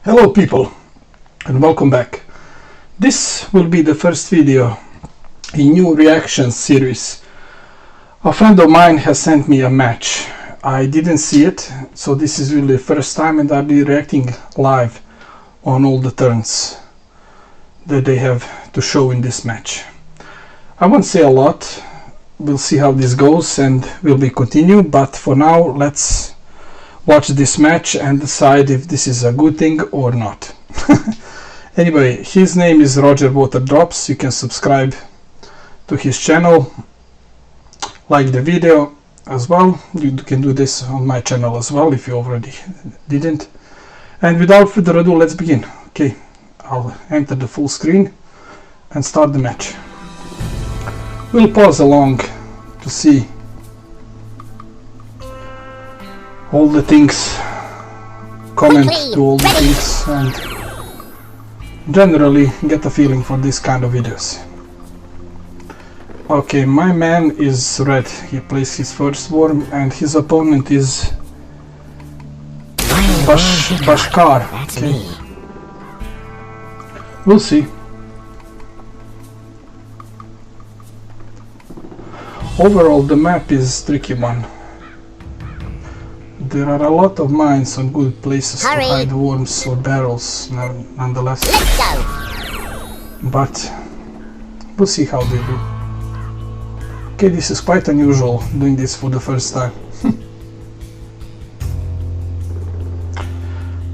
Hello people and welcome back. This will be the first video in new reaction series. A friend of mine has sent me a match. I didn't see it, so this is really the first time, and I'll be reacting live on all the turns that they have to show in this match. I won't say a lot. We'll see how this goes and we'll be continue, but for now let's watch this match and decide if this is a good thing or not. Anyway, his name is RogerWatersdrop. You can subscribe to his channel, like the video as well. You can do this on my channel as well if you already didn't. And without further ado, let's begin. Okay, I'll enter the full screen and start the match. We'll pause along to see all the things, comment to all the things, and generally get a feeling for this kind of videos. Okay, my man is red. He plays his first worm and his opponent is bhashkar. Okay, we'll see. Overall the map is a tricky one. There are a lot of mines and good places to hide worms or barrels nonetheless. Let's go. But we'll see how they do. Okay, this is quite unusual doing this for the first time.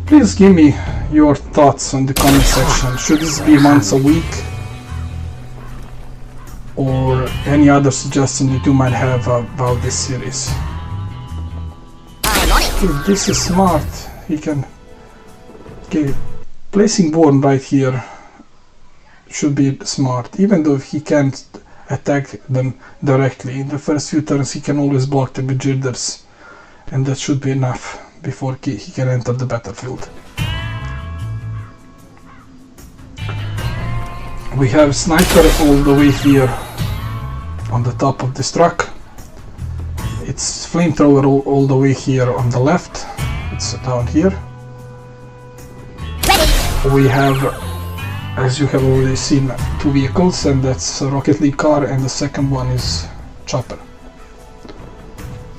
Please give me your thoughts on the comment section. Should this be once a week? Or any other suggestion that you might have about this series? If this is smart, he can... Okay, placing worm right here should be smart, even though he can't attack them directly. In the first few turns he can always block the 𝗤𝗟𝗓𝗓, and that should be enough before he can enter the battlefield. We have sniper all the way here on the top of this truck. It's flamethrower all the way here on the left. It's down here. Ready. We have, as you have already seen, two vehicles, and that's a Rocket League car, and the second one is chopper.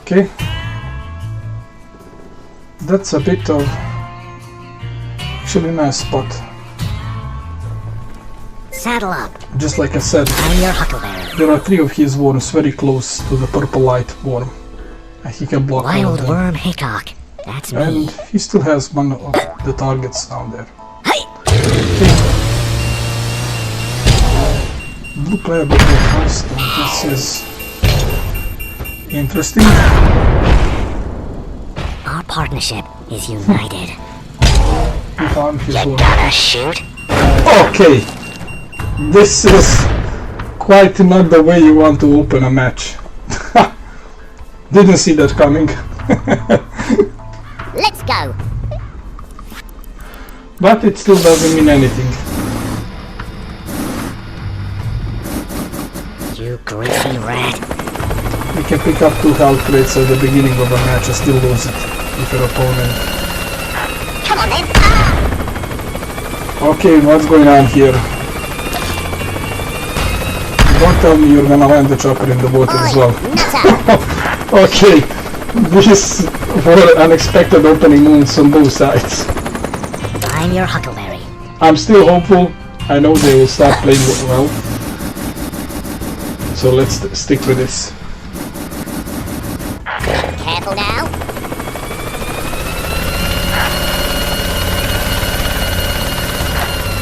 Okay, that's a bit of actually nice spot. Saddle up. Just like I said, I'm your 𝗥𝗥𝗧𝗘𝗥. there are three of his worms very close to the purple light worm, and he can block all of them. Wild worm 𝗥𝗥𝗧𝗏. That's me. And he still has one of the targets down there. Hey. Okay. Blue player before first, and this is interesting. Our partnership is united. He found his You worm. gonna shoot? Okay, this is quite not the way you want to open a match. Didn't see that coming. Let's go. But it still doesn't mean anything. You greasy rat. You can pick up 2 health crates at the beginning of a match and still lose it if your opponent... Come on then. Okay, what's going on here? Don't tell me you're gonna land the chopper in the water as well. Okay, this were unexpected opening moves on both sides. I'm your 𝗥𝗥𝗧𝗏. I'm still hopeful. I know they will start playing well. So let's stick with this. Careful now.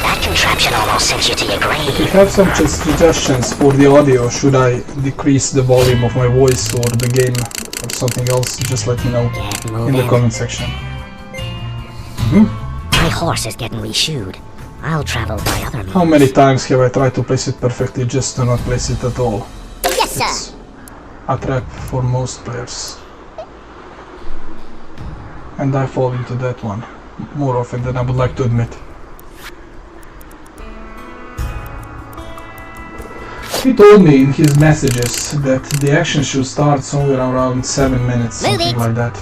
That contraption almost sent you to your If you grave. have some suggestions for the audio, should I decrease the volume of my voice or the game or something else, just let me know Get in the moving. comment section. My horse is getting reshoed. I'll travel by other means. How many times have I tried to place it perfectly just to not place it at all? Yes, sir. It's a trap for most players. And I fall into that one more often than I would like to admit. He told me in his messages that the action should start somewhere around 7 minutes, something like that.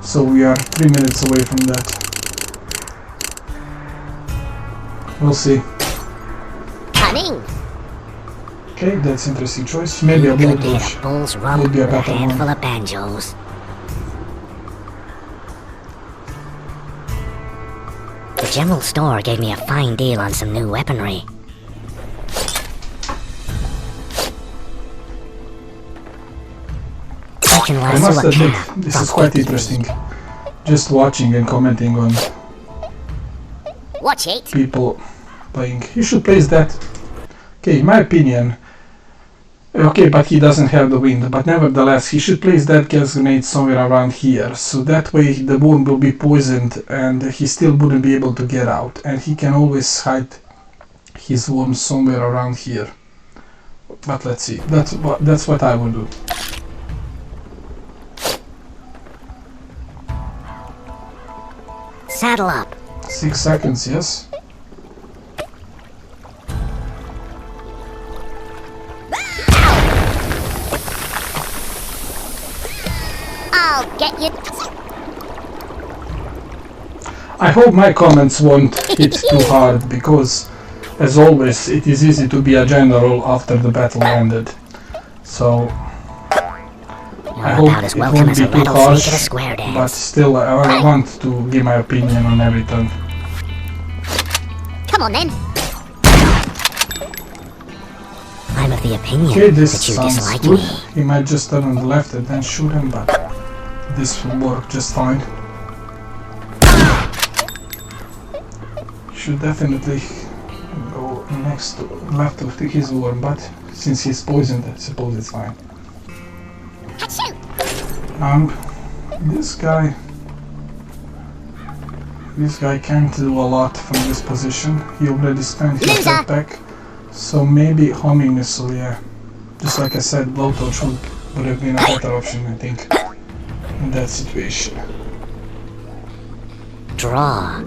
So we are 3 minutes away from that. We'll see. Cunning. Okay, that's interesting choice. Maybe a Could blue need a bull's rump would be a with a better handful one. of banjos. The general store gave me a fine deal on some new weaponry. I must admit, this is quite interesting. Just watching and commenting on Watch it. people playing. He should place that. Okay, in my opinion. Okay, but he doesn't have the wind. But nevertheless, he should place that gas grenade somewhere around here. So that way the worm will be poisoned and he still wouldn't be able to get out. And he can always hide his worm somewhere around here. But let's see. That's what I would do. Saddle up. 6 seconds, yes. I'll get you. I hope my comments won't hit too hard, because as always it is easy to be a general after the battle ended. So I hope it won't be too harsh, but still I want to give my opinion on everything. Come on then. I'm of the opinion Okay, this that you sounds dislike good. me. He might just turn on the left and then shoot him, but this will work just fine. Should definitely go next to left of his worm, but since he's poisoned, I suppose it's fine. This guy can't do a lot from this position. He already spent his jetpack, so maybe homing missile, yeah. Just like I said, blowtorch would have been a better option, I think, in that situation. Draw.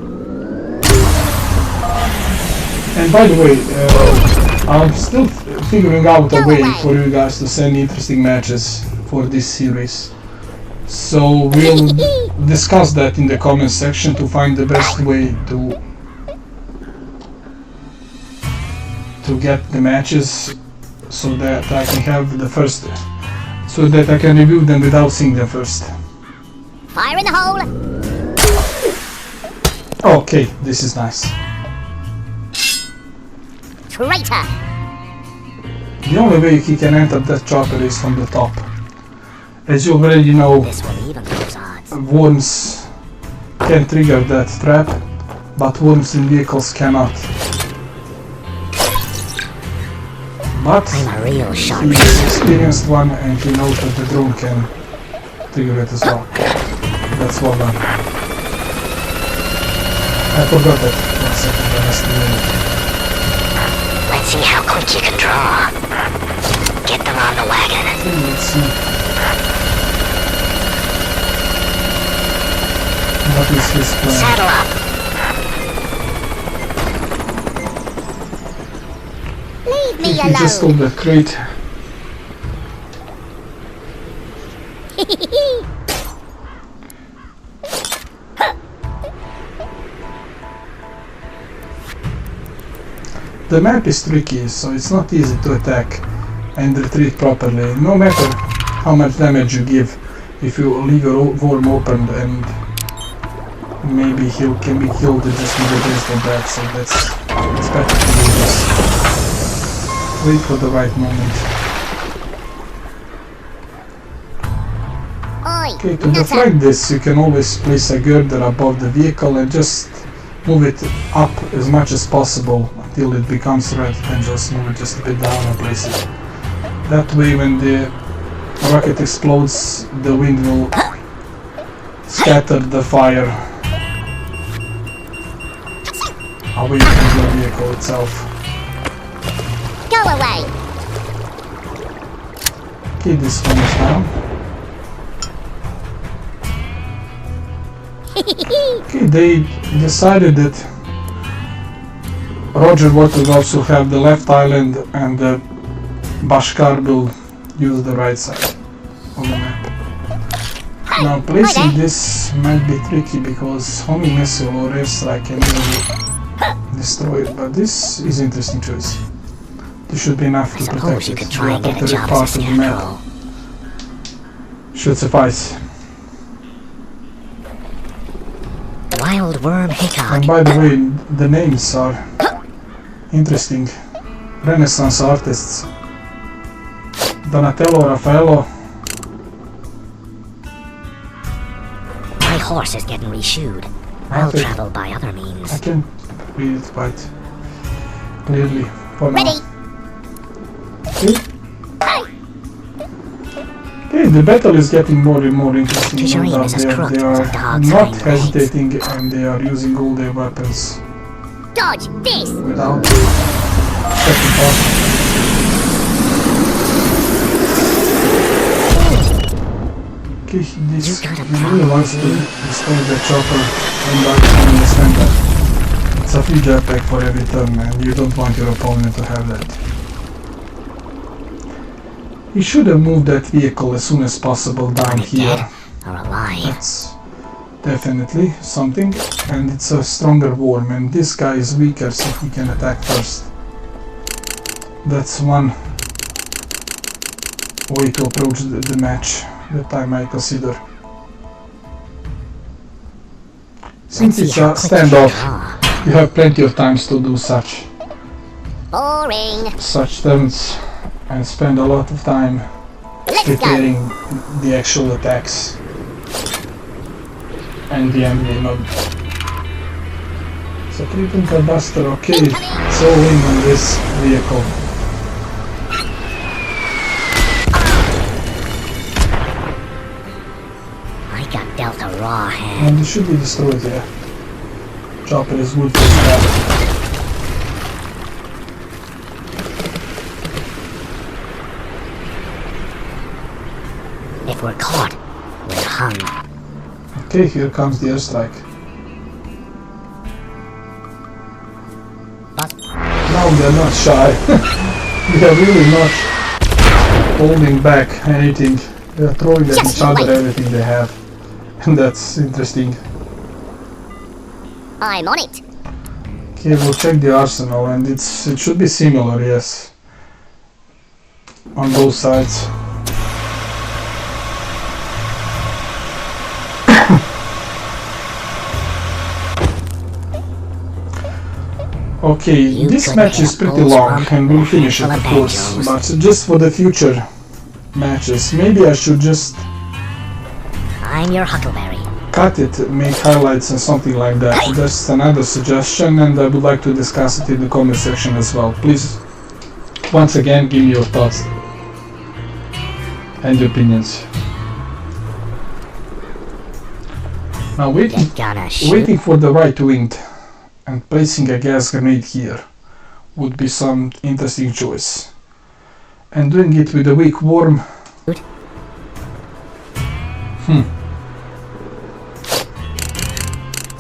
And by the way, I'm still figuring out a way for you guys to send interesting matches for this series. So we'll discuss that in the comment section to find the best way to get the matches, so that I can have the first, so that I can review them without seeing them first. Fire in the hole. Okay, this is nice. Traitor. The only way he can enter that chopper is from the top. As you already know, This will even those odds. worms can trigger that trap, but worms in vehicles cannot. But I'm a real sharp. he is experienced one and he knows that the drone can trigger it as well. That's well done. I forgot that for a second, I must admit. Let's see how quick you can draw. Get them on the wagon. Okay, let's see. What is his plan? Saddle up. Leave me He just alone. stole that crate. The map is tricky, so it's not easy to attack and retreat properly, no matter how much damage you give. If you leave your worm open, and maybe he can be killed just with a baseball bat, so it's better to do this. Wait for the right moment. Oi, Okay, to nutter. deflect this, you can always place a girder above the vehicle and just move it up as much as possible until it becomes red, and just move it just a bit down and place it. That way when the rocket explodes, the wind will scatter the fire away from the vehicle itself. Go away. Okay, this one is down. Okay, they decided that RogerWatersdrop will have the left island and the bhashkar will use the right side on the map. Now placing this might be tricky because homing missile or airstrike can easily destroyed, but this is interesting choice. This should be enough to protect You it. could try and get a protect job part as a of the map. scarecrow. Should suffice. Wild worm Hickok. And by the way, the names are interesting. Renaissance artists. Donatello, Raffaello. My horse is getting reshoed. I'll travel by other means. I can read it quite clearly for now. Ready. Okay. Okay, the battle is getting more and more interesting. Fishery No is doubt. as They crooked are as a dog's not hind legs. hesitating, and they are using all their weapons Dodge this. without second thought. Okay, this You got a he really wants to destroy the chopper, and I can understand that. It's a free jetpack for every turn, and you don't want your opponent to have that. He should have moved that vehicle as soon as possible down here. Dead or alive? That's definitely something, and it's a stronger worm, and this guy is weaker, so he can attack first. That's one way to approach the match that I might consider. Since it's a standoff, you have plenty of times to do such turns and spend a lot of time preparing the actual attacks and the enemy mob. So 𝗙𝗏𝗏 Buster, okay, it's all in on this vehicle. I got dealt a raw hand. And it should be destroyed here. Chopper is good for that. If we're caught, we're hung. Okay, here comes the airstrike. Now they're not shy. They are really not holding back anything. They are throwing at each other everything they have. And that's interesting. I'm on it. Okay, we'll check the arsenal, and it should be similar, yes. On both sides. Okay, this match is pretty long, and we'll finish it, of course, but just for the future matches, maybe I should just I'm your Huckleberry. cut it, make highlights and something like that. That's another suggestion, and I would like to discuss it in the comment section as well. Please, once again, give me your thoughts and opinions. Now waiting for the right winged and placing a gas grenade here would be some interesting choice. And doing it with a weak worm.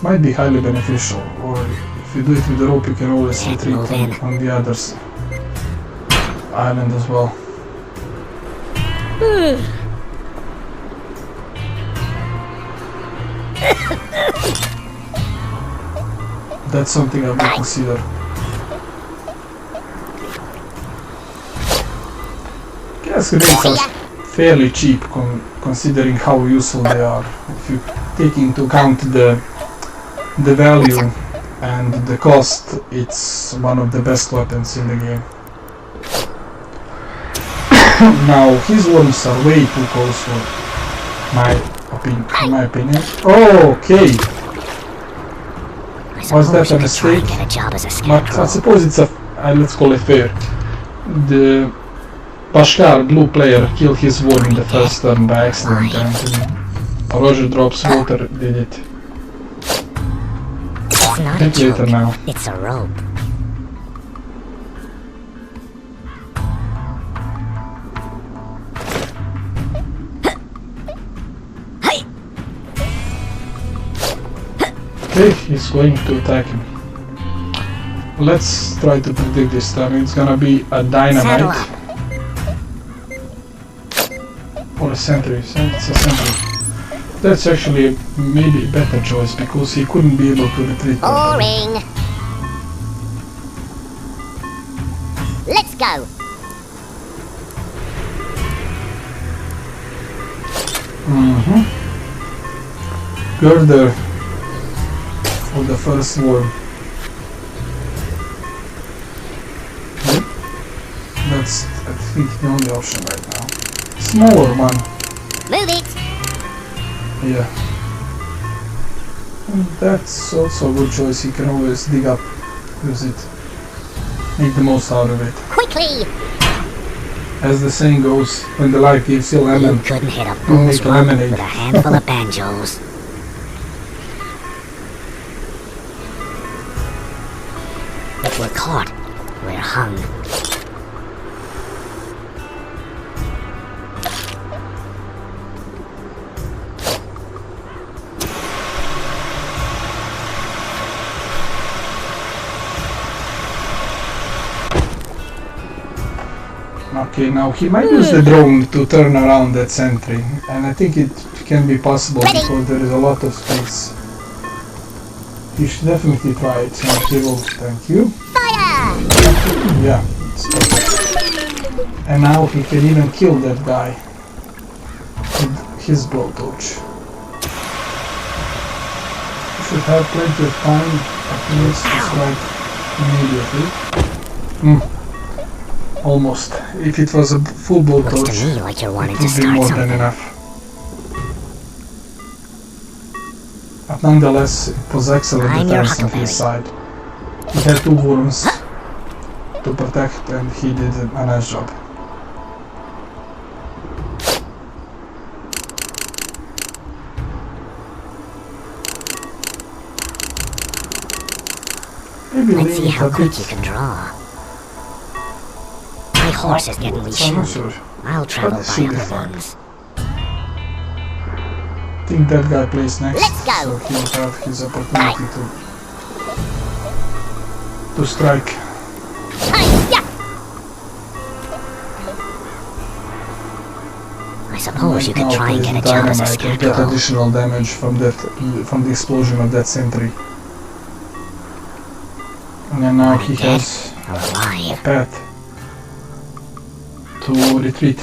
Might be highly beneficial, or if you do it with the rope you can always retreat on the other island as well. That's something I would consider. Gas grenades are fairly cheap considering how useful they are. If you take into account the value and the cost, it's one of the best weapons in the game. Now, his worms are way too close for in my opinion. Oh, okay! Was that a mistake? But I suppose it's a, let's call it fair. The bhashkar, blue player, killed his worm in the first turn by accident, and RogerWatersdrop did it. It's not a joke. Now. It's a rope. Okay, he's going to attack him. Let's try to predict this time. It's gonna be a dynamite. Or a sentry. It's a sentry. That's actually maybe a better choice because he couldn't be able to retreat properly. go. Girder for the first worm. Okay. That's, I think, the only option right now. Smaller one. Move it. Yeah. And that's also a good choice. You can always dig up, use it, make the most out of it. Quickly. As the saying goes, when the life gives you lemon, You couldn't hit a you bull's make rump lemonade. with a handful of banjos. If we're caught, we're hung. Okay, now he might use the drone to turn around that sentry, and I think it can be possible because there is a lot of space. You should definitely try it. So he will, thank you. Fire! Yeah. It's perfect. And now he can even kill that guy with his blowtorch. You should have plenty of time afterwards to strike immediately. Almost. If it was a full Looks to blowtorch, me like you're wanting it to would be start more than something. enough. But nonetheless, it was excellent I'm your defense on his Huckleberry. side. He had 2 worms to protect, and he did a nice job. Maybe Let's leave see it how a quick bit. you can draw. My horse is getting I'm not reassured. sure. I'll travel But it by should be other fine. ones. I think that guy plays next, Let's go. so he'll have his opportunity to strike. Hi-ya! I suppose you could try and get a job as a Dynamite and get scarecrow. additional damage from the explosion of that sentry. And then now he Dead has or a alive. path to retreat.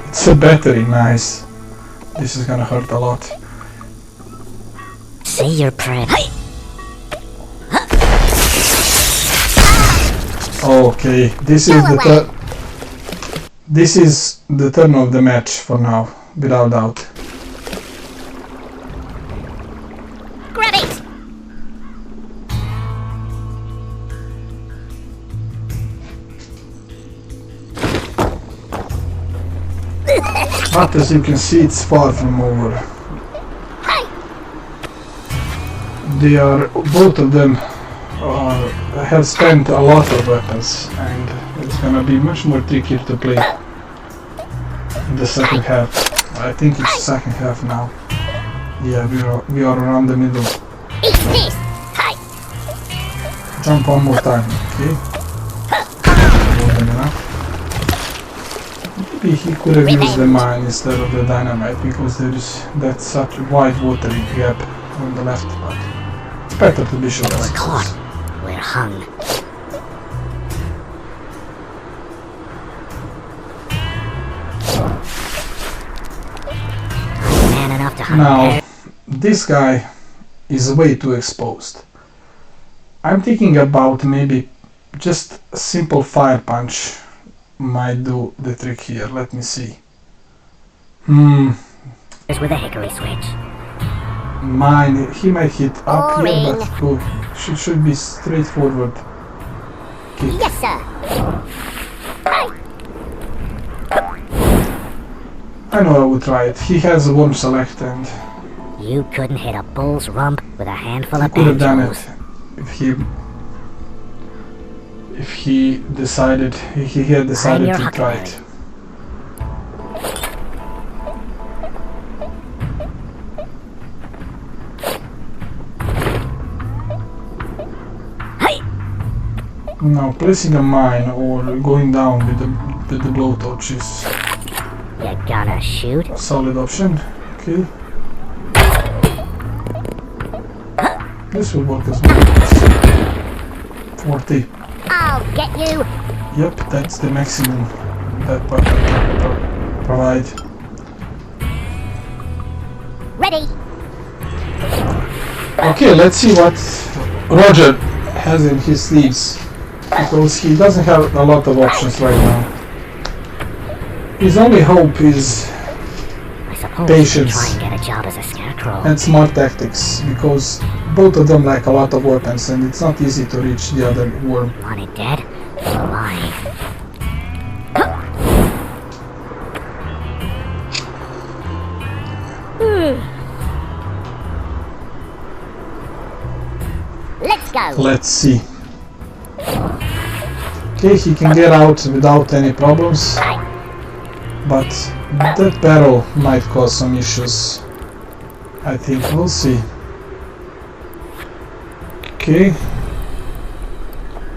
It's a battery, nice. This is gonna hurt a lot. Say your prayer. Okay, this is the turn of the match for now, without doubt. Grab it! But as you can see, it's far from over. Hi! They are, both of them have spent a lot of weapons, and it's gonna be much more trickier to play in the second half. I think it's the second half now. Yeah, we are around the middle. Eat this! Hi! Jump one more time, okay? More than enough. Maybe he could have used the mine instead of the dynamite, because there is that such wide watery gap on the left, but it's better to be sure. I We're suppose. caught. We're hung. Man enough to hunt Now, bear. this guy is way too exposed. I'm thinking about maybe just a simple fire punch might do the trick here. Let me see. Is with a hickory switch. Mine, he might hit up here, Boring. but good. Should be straightforward kick. Yes, sir. I know I would try it. He has a worm select, and You couldn't hit a bull's rump with a handful he of could have done banjos. it if he had decided your to try Huckleberry. it. Now placing a mine or going down with the blowtorch is You gonna shoot? a solid option. Okay. This will work as well. 40. I'll get you. Yep, that's the maximum that part I can provide. Ready. Okay, let's see what Roger has in his sleeves, because he doesn't have a lot of options right now. His only hope is patience Try and get a job as a scarecrow. and smart tactics, because both of them lack a lot of weapons and it's not easy to reach the other worm. Want it dead or alive? Let's go. Let's see. Okay, he can get out without any problems, but that barrel might cause some issues. I think we'll see. Okay,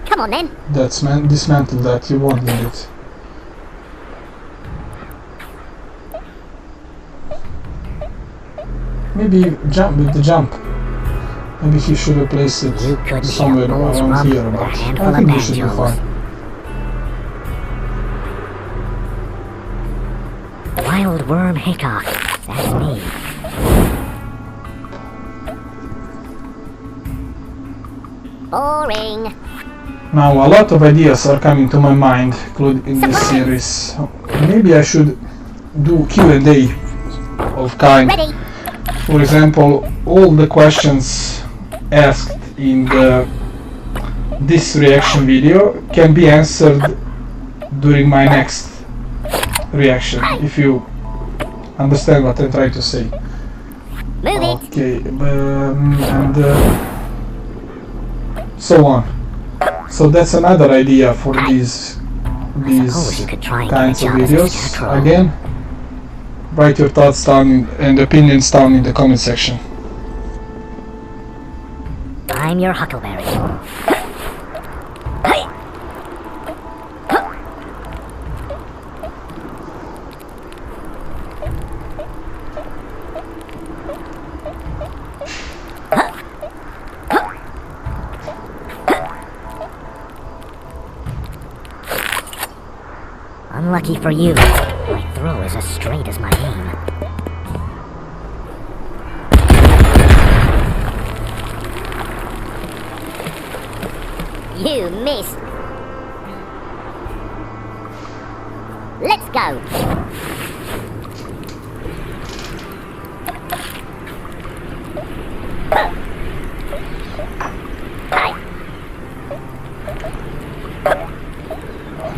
Come on then. that's dismantle that, you won't need it. Maybe jump with the jump. Maybe he should have placed it You couldn't somewhere hear bulls around rumble here, with a but handful I of think we should be banjos. fine. Wild worm Hickok. That's me. Boring. Now a lot of ideas are coming to my mind in this series. Maybe I should do Q&A of kind. Ready. For example, all the questions asked in this reaction video can be answered during my next reaction, if you understand what I'm trying to say. Move it. Okay, and so on. So that's another idea for these Suppose you could try and get a kinds of job as a videos. scarecrow. Again, write your thoughts down and opinions down in the comment section. I'm your Huckleberry. Hey. Unlucky for you, my throw is as straight as my aim. You missed. Let's go.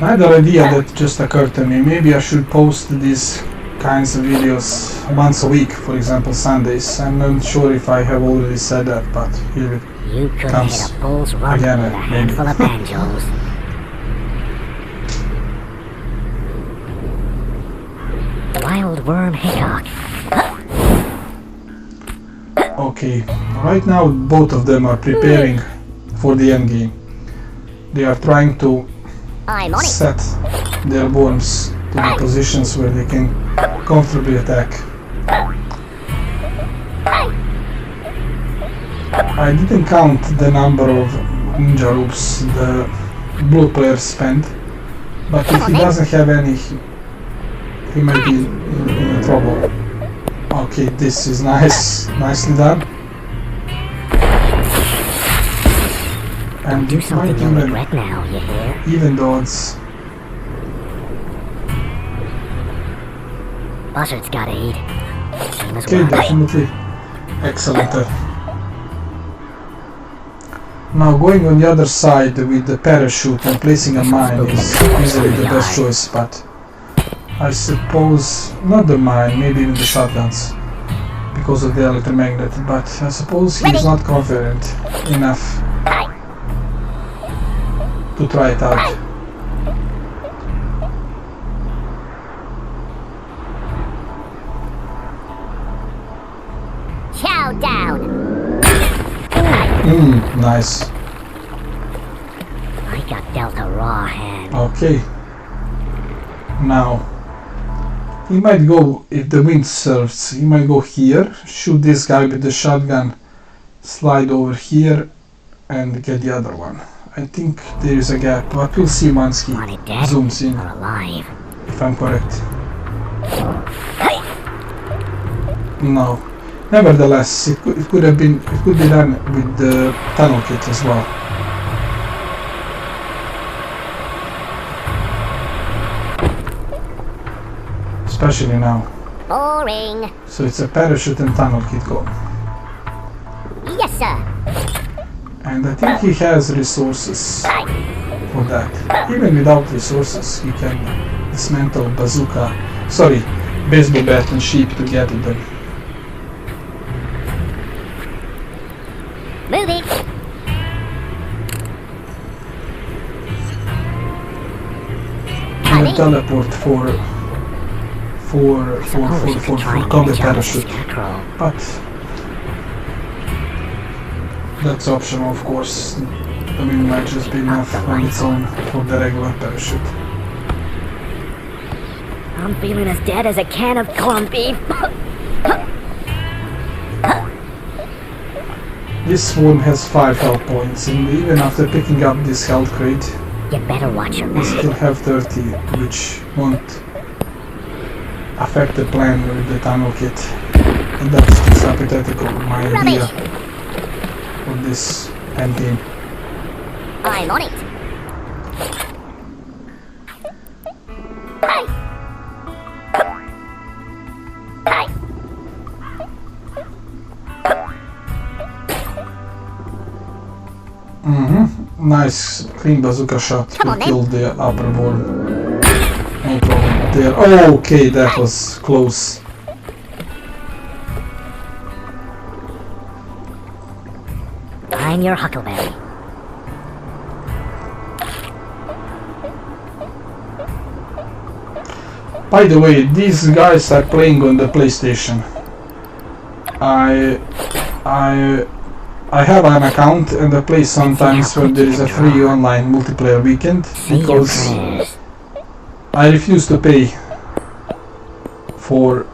Another idea that just occurred to me, maybe I should post these kinds of videos once a week, for example Sundays. I'm not sure if I have already said that, but here it You could comes hit a bull's rump again, with a maybe. handful of banjos. Wild worm Hickok. Okay, right now both of them are preparing for the end game. They are trying to I'm on it. set their worms to the positions where they can comfortably attack. I didn't count the number of ninja loops the blue player spent, but if he doesn't have any, he might be in trouble. Okay, this is nice, nicely done. And Do you something might you'll even regret now, you hear? even though it's Buzzard's gotta eat. Same as okay, Worm. definitely excellent. Now going on the other side with the parachute and placing a mine is easily the best choice, but I suppose not the mine, maybe even the shotguns because of the electromagnet, but I suppose he's not confident enough to try it out. Chow down. Nice. I got dealt a raw hand. Okay. Now, he might go, if the wind serves, he might go here, shoot this guy with the shotgun, slide over here, and get the other one. I think there is a gap, but we'll see once he zooms in, if I'm correct. No. Nevertheless, it could be done with the tunnel kit as well. Especially now. Boring. So it's a parachute and tunnel kit go. Yes, sir. And I think he has resources for that. Even without resources, he can dismantle baseball bat and sheep together then. Move it. And a teleport for combat parachute. But that's optional, of course. The wing might just be enough on its own for the regular parachute. I'm feeling as dead as a can of corned beef. This one has 5 health points, and even after picking up this health crate, You better watch your we back. still have 30, which won't affect the plan with the tunnel kit. And that's just hypothetical, my idea of this end game. I'm on it. Hey. Hey. Nice clean bazooka shot Come to on, then. kill the upper wall. No problem there. Oh, okay, that was close. I'm your huckleberry. By the way, these guys are playing on the PlayStation. I have an account and I play sometimes when there is a free online multiplayer weekend, because I refuse to pay for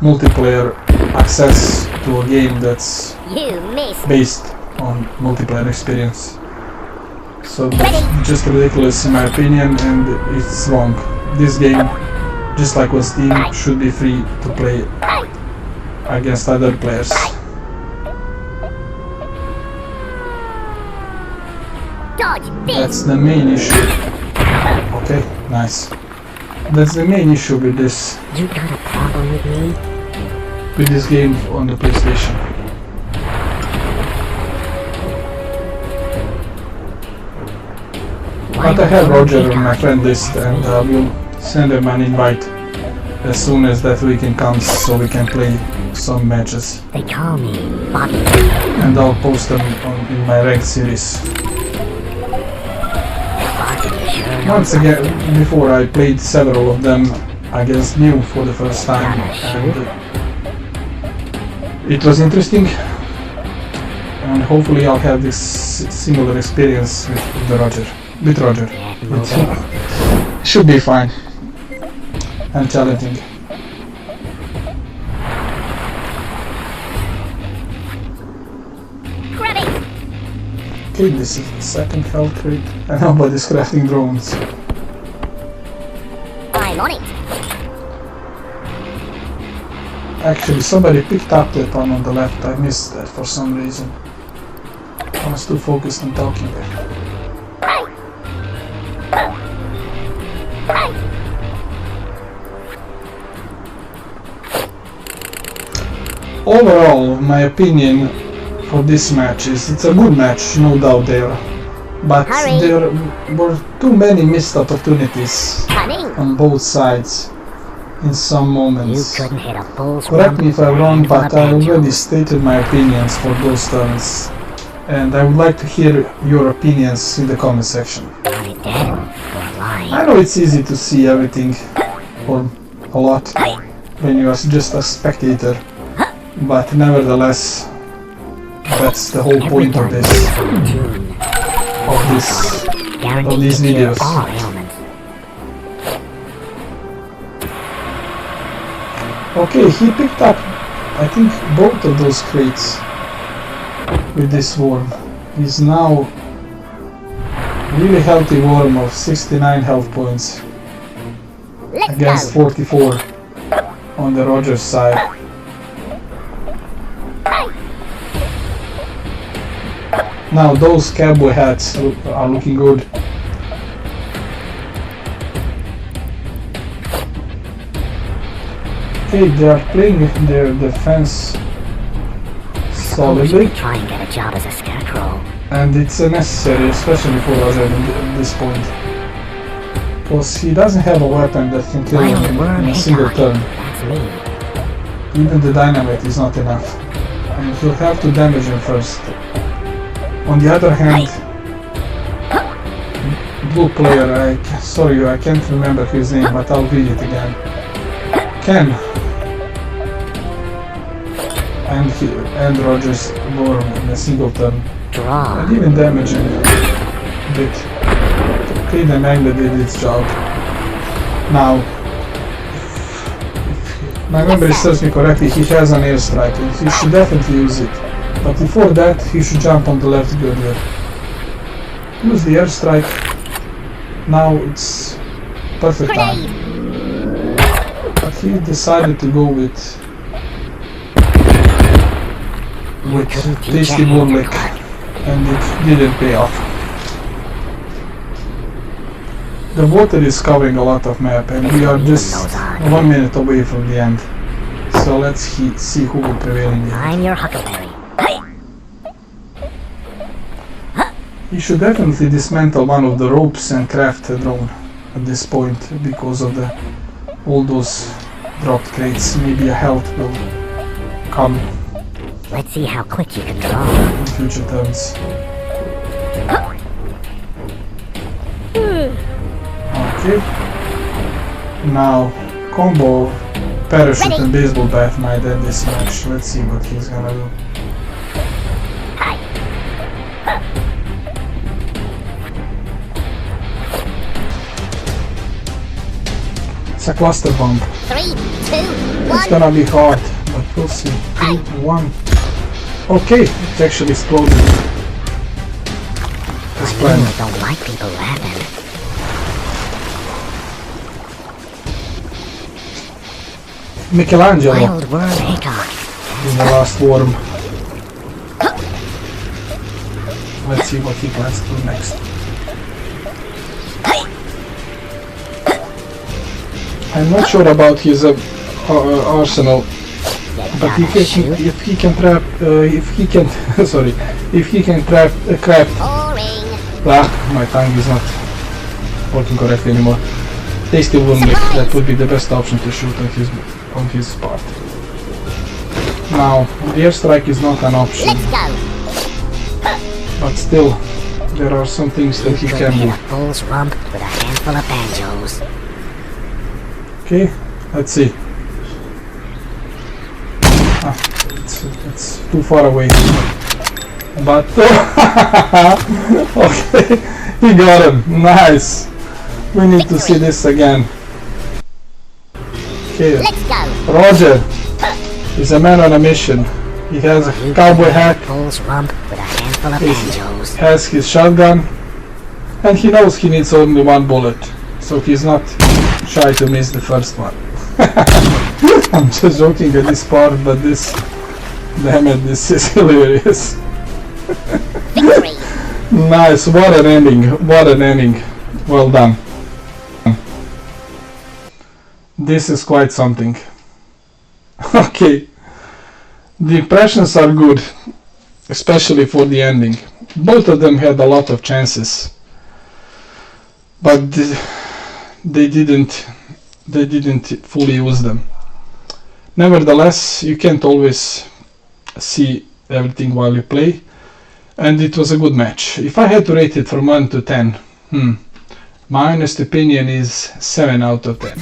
multiplayer access to a game that's You missed. based on multiplayer experience. So that's just ridiculous in my opinion, and it's wrong. This game, just like on Steam, should be free to play against other players. Dodge this. That's the main issue. Okay, nice. That's the main issue with this You got a problem with me? game on the PlayStation. But I have Roger on my friend list, and we'll send him an invite as soon as that weekend comes, so we can play some matches. They call me Bobby. And I'll post them in my ranked series. Once again, before I played several of them against New for the first time, and it was interesting, and hopefully I'll have this similar experience with Roger. It should be fine and challenging. Grab it. Okay, this is the second health crate, and nobody's crafting drones. I'm on it. Actually, somebody picked up that one on the left. I missed that for some reason. I was too focused on talking there. Overall, my opinion for this match is it's a good match, no doubt there. But Hurry. there were too many missed opportunities Coming. on both sides in some You moments. couldn't hit a bull's Correct me if I'm wrong, full of but I already banjos. stated my opinions for those turns. And I would like to hear your opinions in the comment section. Are you dead or alive? I know it's easy to see everything, or a lot, when you are just a spectator. But nevertheless, that's the whole point of this, Guaranteed these to cure videos. all ailments. Okay, he picked up, I think, both of those crates with this worm. He's now Really healthy worm of 69 health points against 44 on the Rogers side. Now those cowboy hats are looking good. Okay, they are playing their defense solidly. Try and get a job as a scarecrow. And it's necessary, especially for Roger at this point. Because he doesn't have a weapon that can kill him in a single turn. That's me. Even the dynamite is not enough. And he'll have to damage him first. On the other hand, blue player, sorry, I can't remember his name, but I'll read it again. Can and Rogers worm in a single turn. Draw. And even damage him a bit. Okay, the magnet did its job. Now, if my memory serves me correctly, he has an airstrike and he should definitely use it. But before that, he should jump on the left girdler. Use the airstrike. Now it's perfect time. But he decided to go with 𝗤𝗪𝗧𝗘𝗥 and it didn't pay off. The water is covering a lot of map and we are just 1 minute away from the end. So let's see who will prevail in the end. I'm your Huckleberry. You should definitely dismantle one of the ropes and craft a drone at this point because of all those dropped crates. Maybe a health will come Let's see how quick you can draw. in future turns. Okay. Now, combo, parachute and baseball bat might end this match. Let's see what he's gonna do. It's a cluster bomb. 3, 2, 1. It's gonna be hard, but we'll see. 3, 1. Okay, it actually exploded. As I planned. really don't like people laughing. Michelangelo Wild worm Hickok. in the last worm. Let's see what he plans to do next. I'm not sure about his arsenal, but if he can trap, craft. My tongue is not working correctly anymore. Tasty wounded, that would be the best option to shoot on his part. Now, the airstrike is not an option. Let's go. But still, there are some things that he can do. A bull's rump with a handful of banjos. Okay, let's see. It's too far away. But okay, he got him. Nice. We need to see this again. Okay, Let's go. Roger is a man on a mission. He has a cowboy hat. Bull's rump with a handful of banjos. Has his shotgun, and he knows he needs only one bullet, so he's not shy to miss the first one. I'm just joking at this part, but damn it, this is hilarious. Victory. Nice, what an ending, well done. This is quite something. Okay, the impressions are good, especially for the ending. Both of them had a lot of chances, but they didn't fully use them. Nevertheless, you can't always see everything while you play, and it was a good match. If I had to rate it from 1 to 10, my honest opinion is 7 out of 10.